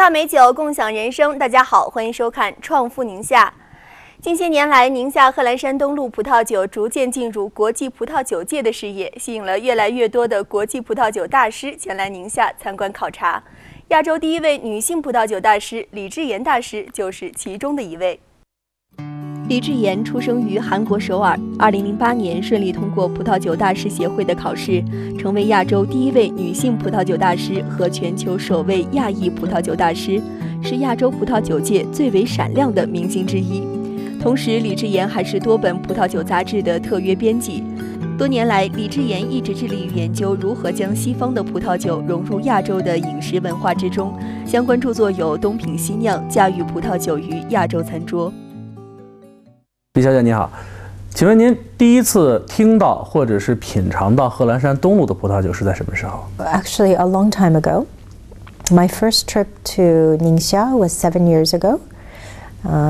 话美酒，共享人生。大家好，欢迎收看《创富宁夏》。近些年来，宁夏贺兰山东路葡萄酒逐渐进入国际葡萄酒界的视野，吸引了越来越多的国际葡萄酒大师前来宁夏参观考察。亚洲第一位女性葡萄酒大师李智妍大师就是其中的一位。李智妍出生于韩国首尔，2008年顺利通过葡萄酒大师协会的考试，成为亚洲第一位女性葡萄酒大师和全球首位亚裔葡萄酒大师，是亚洲葡萄酒界最为闪亮的明星之一。同时，李智妍还是多本葡萄酒杂志的特约编辑。多年来，李智妍一直致力于研究如何将西方的葡萄酒融入亚洲的饮食文化之中，相关著作有《东品西酿：驾驭葡萄酒于亚洲餐桌》。李小姐你好，请问您第一次听到或者是品尝到贺兰山东路的葡萄酒是在什么时候？ Actually, a long time ago. My first trip to Ningxia was 7 years ago.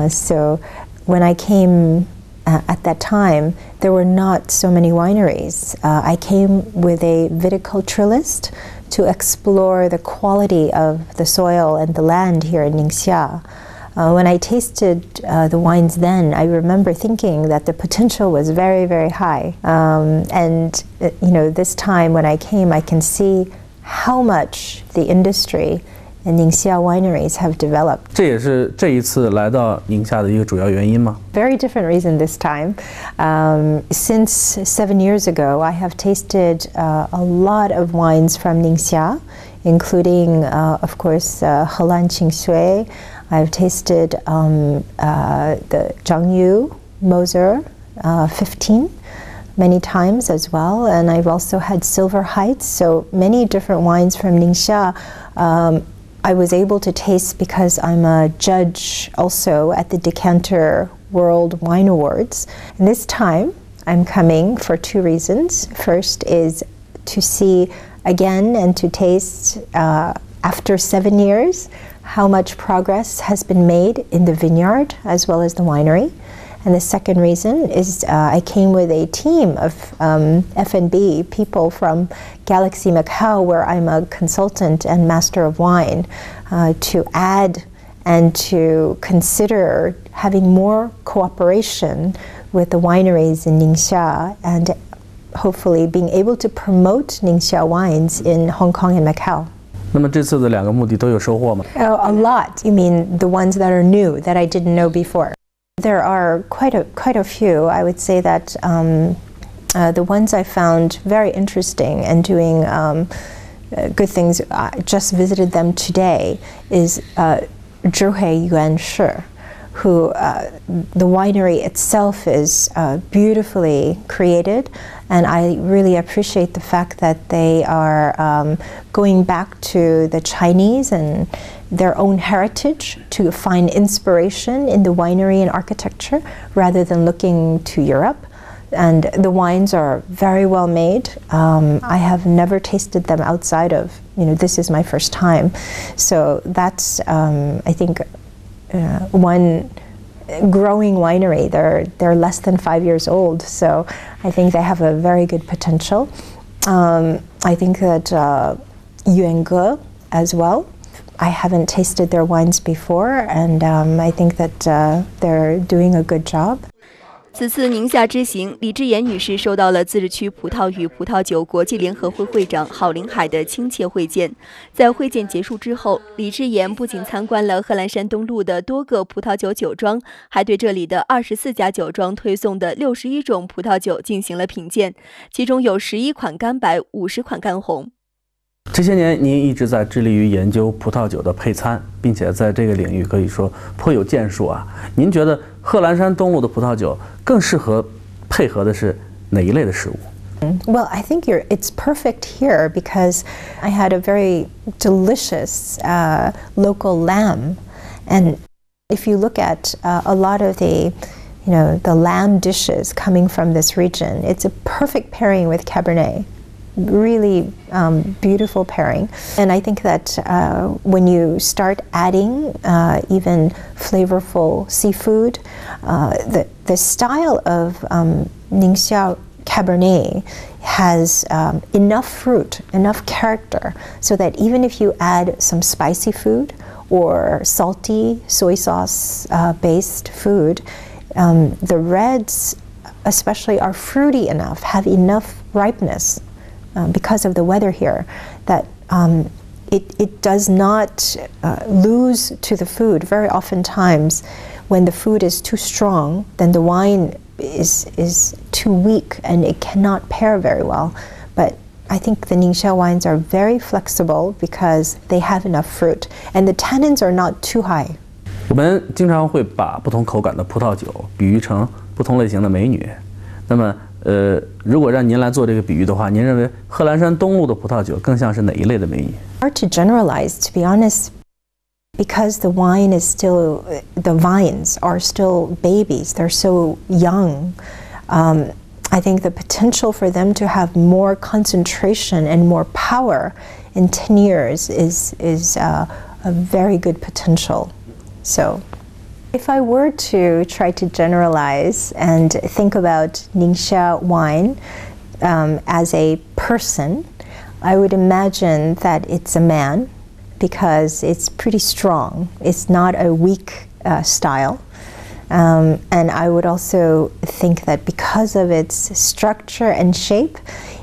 So when I came at that time, there were not so many wineries. I came with a viticulturalist to explore the quality of the soil and the land here in Ningxia. When I tasted the wines then, I remember thinking that the potential was very, very high. And this time when I came, I can see how much the industry and Ningxia wineries have developed. 这也是这一次来到宁夏的一个主要原因吗？ Very different reason this time. Since 7 years ago, I have tasted a lot of wines from Ningxia, including, of course, Helan Qingshui. I've tasted the Zhangyu Moser 15 many times as well, and I've also had Silver Heights, so many different wines from Ningxia. I was able to taste because I'm a judge also at the Decanter World Wine Awards. And this time I'm coming for two reasons. First is to see again and to taste after 7 years how much progress has been made in the vineyard as well as the winery. And the second reason is I came with a team of F&B people from Galaxy Macau, where I'm a consultant and master of wine, to add and to consider having more cooperation with the wineries in Ningxia and hopefully being able to promote Ningxia wines in Hong Kong and Macau. 那么这次的两个目的都有收获吗？ Oh, a lot. You mean the ones that are new that I didn't know before? There are quite a few. I would say that the ones I found very interesting and doing good things, I just visited them today, is Zhuhe Yuan Shi, who the winery itself is beautifully created, and I really appreciate the fact that they are going back to the Chinese and their own heritage to find inspiration in the winery and architecture rather than looking to Europe. And the wines are very well made. I have never tasted them outside of, this is my first time. So that's, I think, one growing winery. They're less than 5 years old, so I think they have a very good potential. I think that Yuenge as well. I haven't tasted their wines before, and I think that they're doing a good job. 此次宁夏之行，李智妍女士受到了自治区葡萄与葡萄酒国际联合会会长郝林海的亲切会见。在会见结束之后，李智妍不仅参观了贺兰山东路的多个葡萄酒酒庄，还对这里的24家酒庄推送的61种葡萄酒进行了品鉴，其中有11款干白，50款干红。这些年您一直在致力于研究葡萄酒的配餐，并且在这个领域可以说颇有建树啊。您觉得贺兰山东路的葡萄酒更适合配合的是哪一类的食物？ Well, I think it's perfect here because I had a very delicious local lamb, and if you look at a lot of the lamb dishes coming from this region, it's a perfect pairing with Cabernet. Really beautiful pairing, and I think that when you start adding even flavorful seafood, the style of Ningxia Cabernet has enough fruit, enough character, so that even if you add some spicy food or salty soy sauce based food, the reds especially are fruity enough, have enough ripeness because of the weather here, that it does not lose to the food. Very oftentimes when the food is too strong, then the wine is too weak and it cannot pair very well. But I think the Ningxia wines are very flexible because they have enough fruit and the tannins are not too high. 我们经常会把不同口感的葡萄酒比喻成不同类型的美女。那么，如果让您来做这个比喻的话，您认为贺兰山东路的葡萄酒更像是哪一类的美女？ Hard to generalize, to be honest, because the wine is still, the vines are still babies. They're so young. I think the potential for them to have more concentration and more power in 10 years is a very good potential. So, if I were to try to generalize and think about Ningxia wine as a person, I would imagine that it's a man because it's pretty strong. It's not a weak style. And I would also think that because of its structure and shape,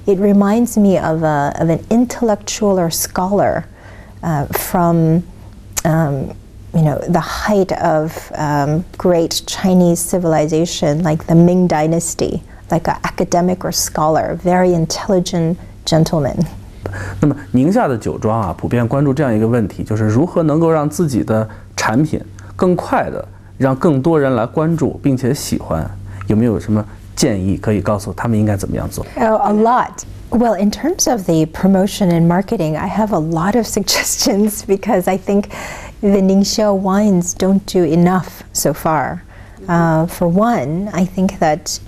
it reminds me of an intellectual or scholar from the height of great Chinese civilization, like the Ming Dynasty, like an academic or scholar, very intelligent gentleman. 那么宁夏的酒庄啊，普遍关注这样一个问题，就是如何能够让自己的产品更快的让更多人来关注并且喜欢，有没有什么建议可以告诉他们应该怎么样做？ A lot. Well, in terms of the promotion and marketing, I have a lot of suggestions because I think the Ningxia wines don't do enough so far. For one, I think that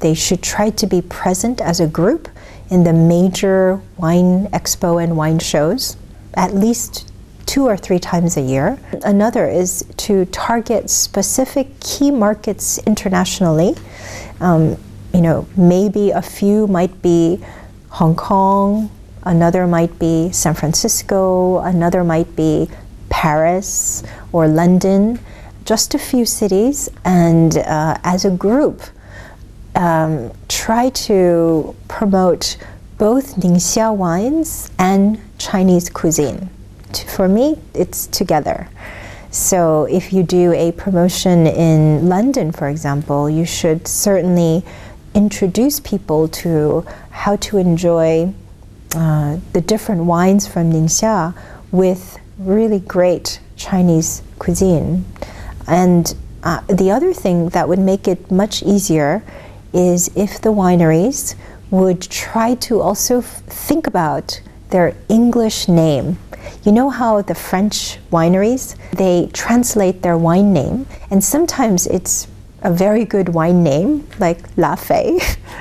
they should try to be present as a group in the major wine expo and wine shows, at least 2 or 3 times a year. Another is to target specific key markets internationally. Maybe a few might be Hong Kong, another might be San Francisco, another might be Paris or London, just a few cities, and as a group, try to promote both Ningxia wines and Chinese cuisine. For me, it's together. So if you do a promotion in London, for example, you should certainly introduce people to how to enjoy the different wines from Ningxia with really great Chinese cuisine. And the other thing that would make it much easier is if the wineries would try to also think about their English name. You know how the French wineries, they translate their wine name, and sometimes it's a very good wine name, like La Fei,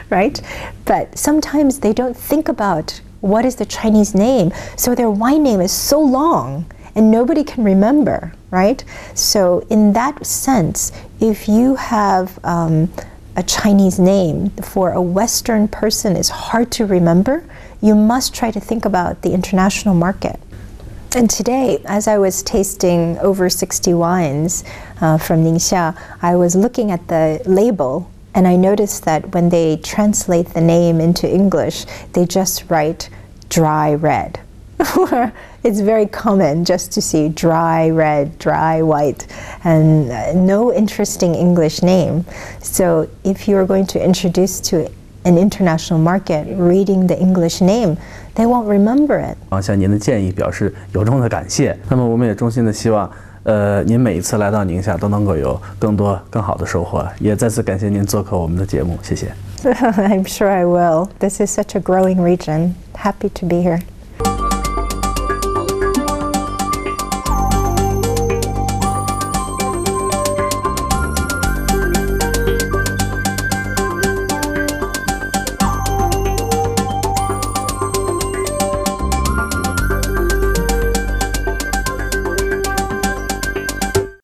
right? But sometimes they don't think about what is the Chinese name, so their wine name is so long and nobody can remember, right? So in that sense, if you have a Chinese name for a Western person is hard to remember, you must try to think about the international market. And today, as I was tasting over 60 wines from Ningxia, I was looking at the label and I noticed that when they translate the name into English, they just write dry red. It's very common just to see dry red, dry white, and no interesting English name. So if you're going to introduce to an international market reading the English name, they won't remember it. 向您的建议表示由衷的感谢。那么我们也衷心的希望，您每一次来到宁夏都能够有更多更好的收获。也再次感谢您做客我们的节目，谢谢。I'm sure I will. This is such a growing region. Happy to be here.